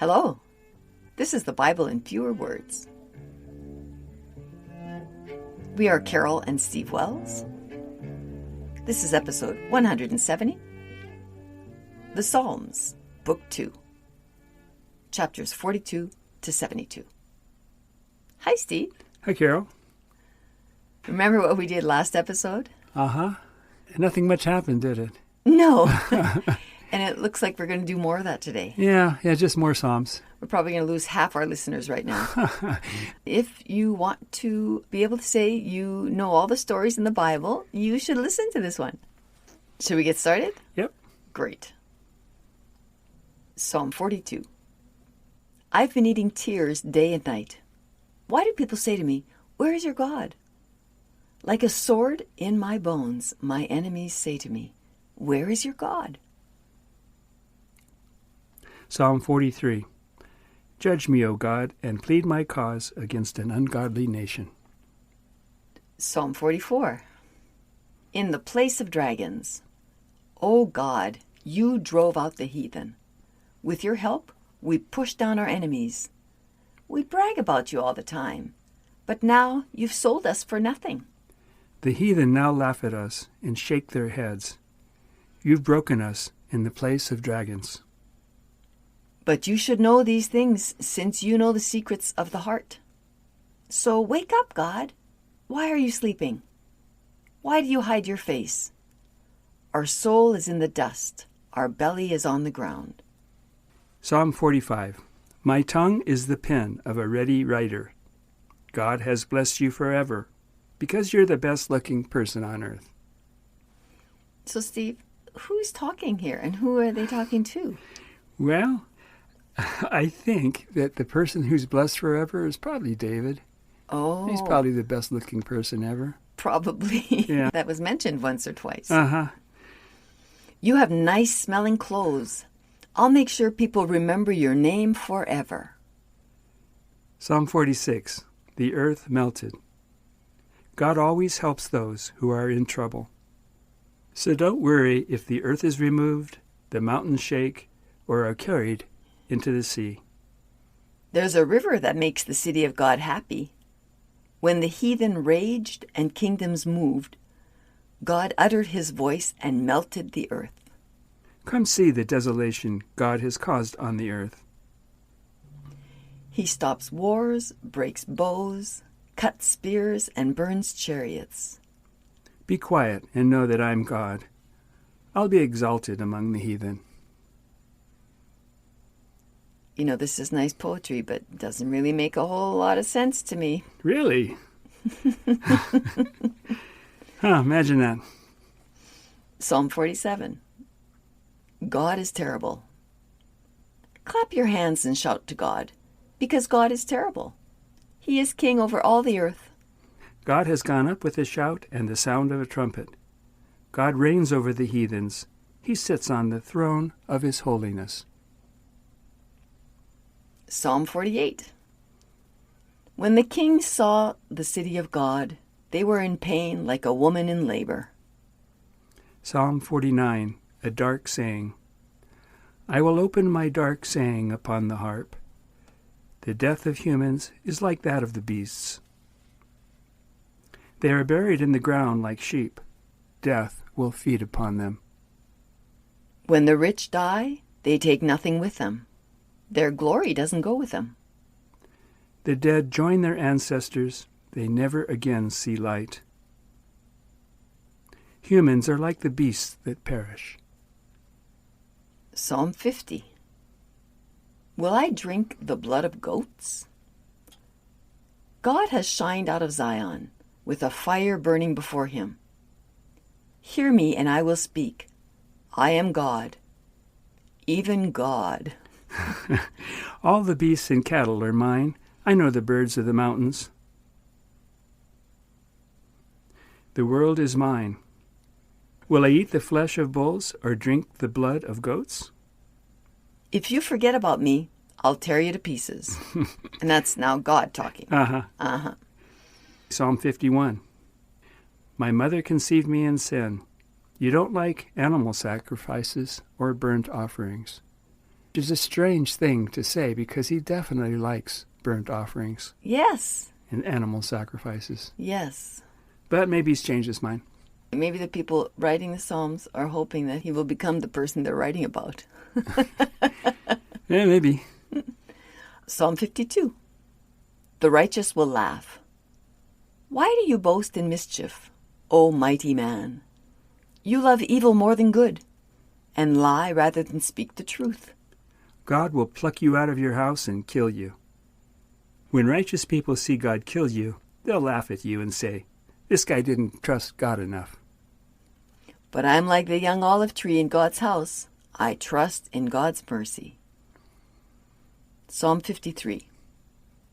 Hello, this is the Bible in fewer words. We are Carol and Steve Wells. This is episode 170, the Psalms, Book 2, chapters 42 to 72. Hi, Steve. Hi, Carol. Remember what we did last episode? Uh-huh. Nothing much happened, did it? No. And it looks like we're going to do more of that today. Yeah, just more Psalms. We're probably going to lose half our listeners right now. If you want to be able to say you know all the stories in the Bible, you should listen to this one. Should we get started? Yep. Great. Psalm 42. I've been eating tears day and night. Why do people say to me, "Where is your God?" Like a sword in my bones, my enemies say to me, "Where is your God?" Psalm 43. Judge me, O God, and plead my cause against an ungodly nation. Psalm 44. In the place of dragons. O God, you drove out the heathen. With your help, we pushed down our enemies. We brag about you all the time, but now you've sold us for nothing. The heathen now laugh at us and shake their heads. You've broken us in the place of dragons. But you should know these things, since you know the secrets of the heart. So wake up, God. Why are you sleeping? Why do you hide your face? Our soul is in the dust. Our belly is on the ground. Psalm 45. My tongue is the pen of a ready writer. God has blessed you forever, because you're the best-looking person on earth. So, Steve, who's talking here, and who are they talking to? Well, I think that the person who's blessed forever is probably David. Oh. He's probably the best-looking person ever. Probably. Yeah. That was mentioned once or twice. Uh-huh. You have nice-smelling clothes. I'll make sure people remember your name forever. Psalm 46. The earth melted. God always helps those who are in trouble. So don't worry if the earth is removed, the mountains shake, or are carried into the sea. There's a river that makes the city of God happy. When the heathen raged and kingdoms moved, God uttered his voice and melted the earth. Come see the desolation God has caused on the earth. He stops wars, breaks bows, cuts spears, and burns chariots. Be quiet and know that I'm God. I'll be exalted among the heathen. You know, this is nice poetry, but doesn't really make a whole lot of sense to me. Really? Imagine that. Psalm 47. God is terrible. Clap your hands and shout to God, because God is terrible. He is king over all the earth. God has gone up with a shout and the sound of a trumpet. God reigns over the heathens. He sits on the throne of his holiness. Psalm 48. When the kings saw the city of God, they were in pain like a woman in labor. Psalm 49, a dark saying. I will open my dark saying upon the harp. The death of humans is like that of the beasts. They are buried in the ground like sheep. Death will feed upon them. When the rich die, they take nothing with them. Their glory doesn't go with them. The dead join their ancestors. They never again see light. Humans are like the beasts that perish. Psalm 50. Will I drink the blood of goats? God has shined out of Zion with a fire burning before him. Hear me and I will speak. I am God, even God. All the beasts and cattle are mine. I know the birds of the mountains. The world is mine. Will I eat the flesh of bulls or drink the blood of goats? If you forget about me, I'll tear you to pieces. And that's now God talking. Psalm 51. My mother conceived me in sin. You don't like animal sacrifices or burnt offerings. Which is a strange thing to say because he definitely likes burnt offerings Yes. and animal sacrifices. Yes. But maybe he's changed his mind. Maybe the people writing the Psalms are hoping that he will become the person they're writing about. Yeah, maybe. Psalm 52. The righteous will laugh. Why do you boast in mischief, O mighty man? You love evil more than good, and lie rather than speak the truth. God will pluck you out of your house and kill you. When righteous people see God kill you, they'll laugh at you and say, "This guy didn't trust God enough." But I'm like the young olive tree in God's house. I trust in God's mercy. Psalm 53.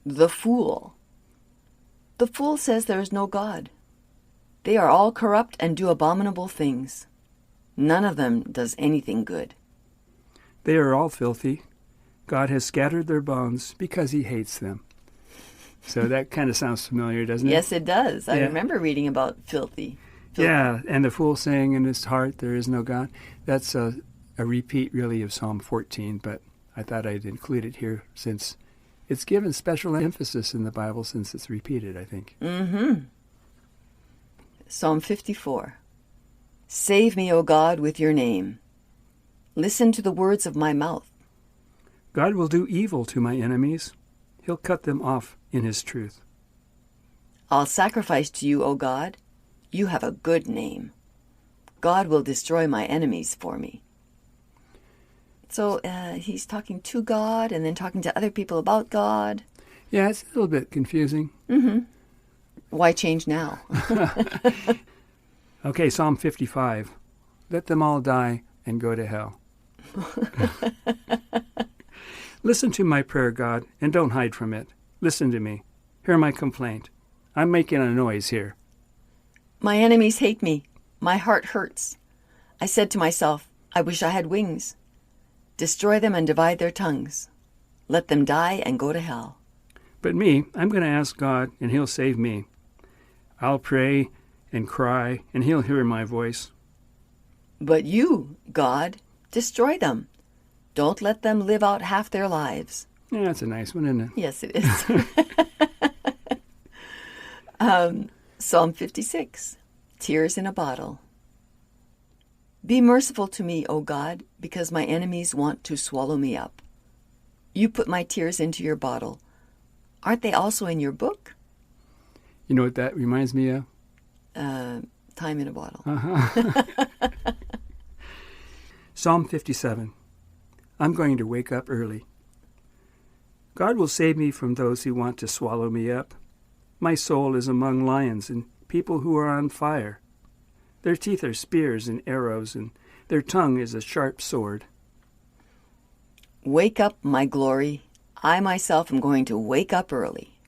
The fool. The fool says there is no God. They are all corrupt and do abominable things. None of them does anything good. They are all filthy. God has scattered their bones because he hates them. So that kind of sounds familiar, doesn't it? Yes, it does. I Yeah. remember reading about filthy. Yeah, and the fool saying in his heart, there is no God. That's a repeat, really, of Psalm 14, but I thought I'd include it here since it's given special emphasis in the Bible since it's repeated, I think. Mm-hmm. Psalm 54. Save me, O God, with your name. Listen to the words of my mouth. God will do evil to my enemies. He'll cut them off in his truth. I'll sacrifice to you, O God. You have a good name. God will destroy my enemies for me. So he's talking to God and then talking to other people about God. Yeah, it's a little bit confusing. Mm-hmm. Why change now? Okay, Psalm 55. Let them all die and go to hell. Listen to my prayer, God, and don't hide from it. Listen to me. Hear my complaint. I'm making a noise here. My enemies hate me. My heart hurts. I said to myself, I wish I had wings. Destroy them and divide their tongues. Let them die and go to hell. But me, I'm going to ask God, and he'll save me. I'll pray and cry, and he'll hear my voice. But you, God, destroy them. Don't let them live out half their lives. Yeah, that's a nice one, isn't it? Yes, it is. Psalm 56, Tears in a Bottle. Be merciful to me, O God, because my enemies want to swallow me up. You put my tears into your bottle. Aren't they also in your book? You know what that reminds me of? Time in a bottle. Psalm 57. I'm going to wake up early. God will save me from those who want to swallow me up. My soul is among lions and people who are on fire. Their teeth are spears and arrows, and their tongue is a sharp sword. Wake up, my glory. I myself am going to wake up early.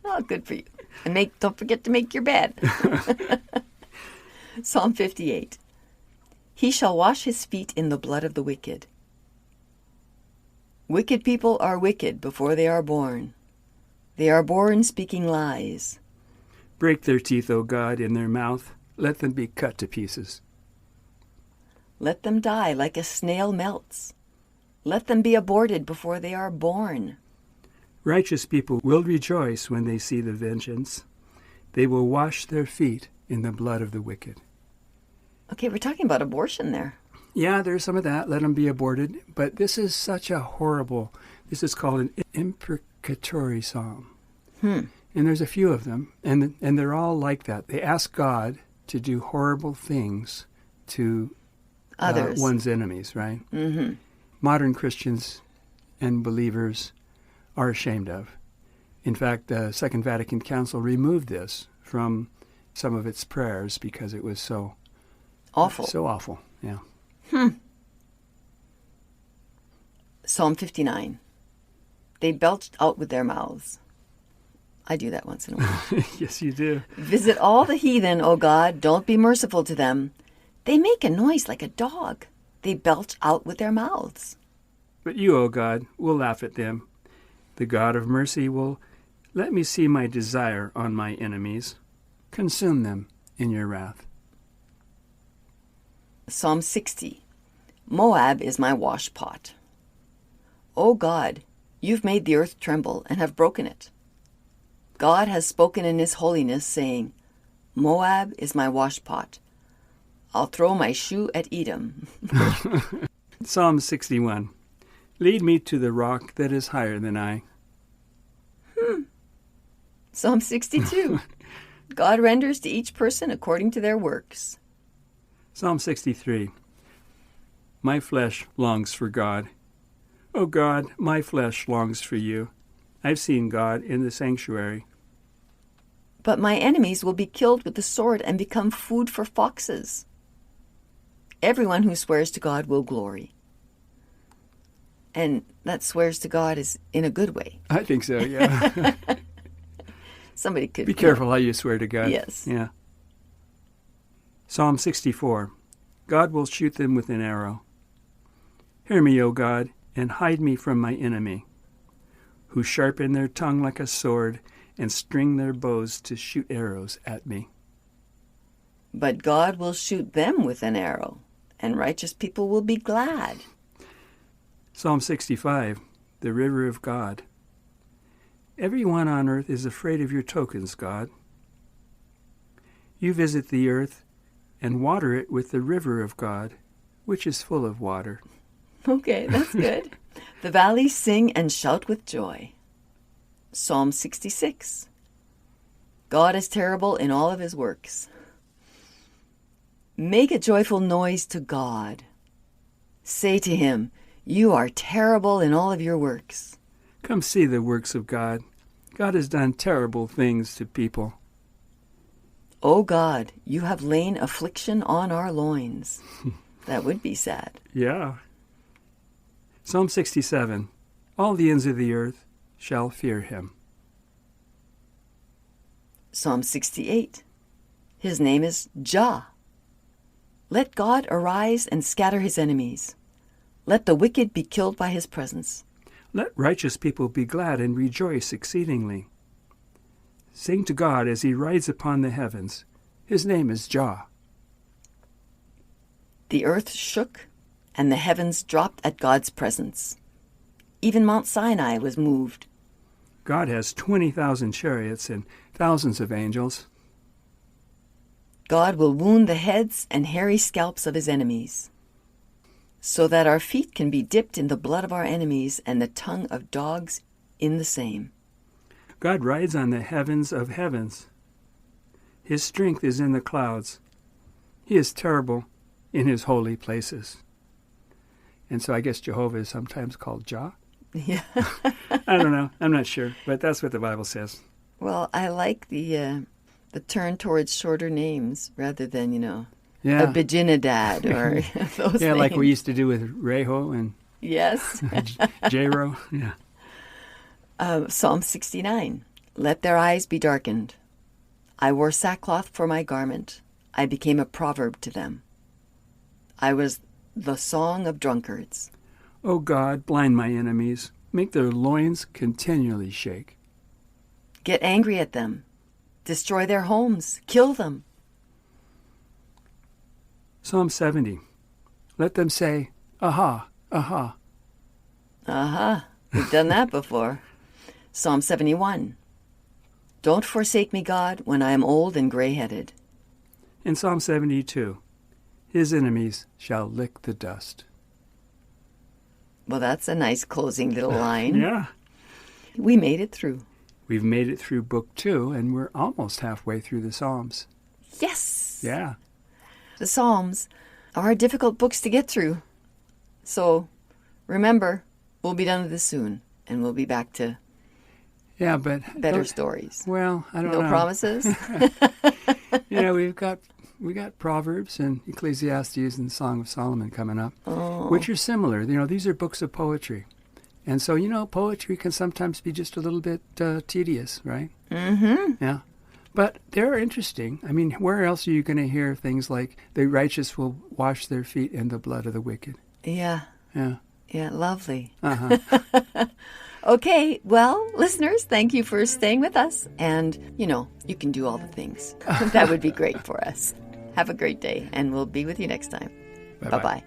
Oh, good for you. And don't forget to make your bed. Psalm 58. He shall wash his feet in the blood of the wicked. Wicked people are wicked before they are born. They are born speaking lies. Break their teeth, O God, in their mouth. Let them be cut to pieces. Let them die like a snail melts. Let them be aborted before they are born. Righteous people will rejoice when they see the vengeance. They will wash their feet in the blood of the wicked. Okay, we're talking about abortion there. Yeah, there's some of that. Let them be aborted. But this is such a horrible, this is called an imprecatory psalm. And there's a few of them, and they're all like that. They ask God to do horrible things to Others. One's enemies, right? Mm-hmm. Modern Christians and believers are ashamed of. In fact, the Second Vatican Council removed this from some of its prayers because it was so awful. So awful, yeah. Psalm 59. They belched out with their mouths. I do that once in a while. Yes, you do. Visit all the heathen, O God. Don't be merciful to them. They make a noise like a dog. They belch out with their mouths. But you, O God, will laugh at them. The God of mercy will let me see my desire on my enemies. Consume them in your wrath. Psalm 60. Moab is my washpot. O God, you've made the earth tremble and have broken it. God has spoken in his holiness, saying, Moab is my washpot. I'll throw my shoe at Edom. Psalm 61. Lead me to the rock that is higher than I. Psalm 62. God renders to each person according to their works. Psalm 63. My flesh longs for God. O God, my flesh longs for you. I've seen God in the sanctuary. But my enemies will be killed with the sword and become food for foxes. Everyone who swears to God will glory. And that swears to God is in a good way. I think so, yeah. Somebody could... Be careful how you swear to God. Yes. Yeah. Psalm 64. God will shoot them with an arrow. Hear me, O God, and hide me from my enemy, who sharpen their tongue like a sword and string their bows to shoot arrows at me. But God will shoot them with an arrow, and righteous people will be glad. Psalm 65, the river of God. Everyone on earth is afraid of your tokens, God. You visit the earth and water it with the river of God, which is full of water. Okay, that's good. The valleys sing and shout with joy. Psalm 66. God is terrible in all of his works. Make a joyful noise to God. Say to him, you are terrible in all of your works. Come see the works of God. God has done terrible things to people. O God, you have lain affliction on our loins. That would be sad. Yeah. Psalm 67. All the ends of the earth shall fear him. Psalm 68. His name is Jah. Let God arise and scatter his enemies. Let the wicked be killed by his presence. Let righteous people be glad and rejoice exceedingly. Sing to God as he rides upon the heavens. His name is Jah. The earth shook, and the heavens dropped at God's presence. Even Mount Sinai was moved. God has 20,000 chariots and thousands of angels. God will wound the heads and hairy scalps of his enemies, so that our feet can be dipped in the blood of our enemies and the tongue of dogs in the same. God rides on the heavens of heavens. His strength is in the clouds. He is terrible in his holy places. And so I guess Jehovah is sometimes called Jah. Yeah. I don't know. I'm not sure. But that's what the Bible says. Well, I like the turn towards shorter names rather than, Yeah. Abijinadad or those Yeah, names. like we used to do with Reho and Yes. Jero. Yeah. Psalm 69. Let their eyes be darkened. I wore sackcloth for my garment. I became a proverb to them. I was the song of drunkards. O God, blind my enemies. Make their loins continually shake. Get angry at them. Destroy their homes. Kill them. Psalm 70. Let them say, aha, aha. Aha. We've done that before. Psalm 71. Don't forsake me, God, when I am old and gray-headed. In Psalm 72. His enemies shall lick the dust. Well, that's a nice closing little line. Yeah. We made it through. We've made it through Book 2, and we're almost halfway through the Psalms. Yes! Yeah. The Psalms are difficult books to get through. So, remember, we'll be done with this soon, and we'll be back to better stories. Well, I don't know. No promises? We got Proverbs and Ecclesiastes and Song of Solomon coming up, which are similar. These are books of poetry. And so, poetry can sometimes be just a little bit tedious, right? Mm-hmm. Yeah. But they're interesting. I mean, where else are you going to hear things like, the righteous will wash their feet in the blood of the wicked? Yeah. Yeah. Yeah, lovely. Uh-huh. Okay, well, listeners, thank you for staying with us. And, you can do all the things. That would be great for us. Have a great day, and we'll be with you next time. Bye-bye. Bye-bye.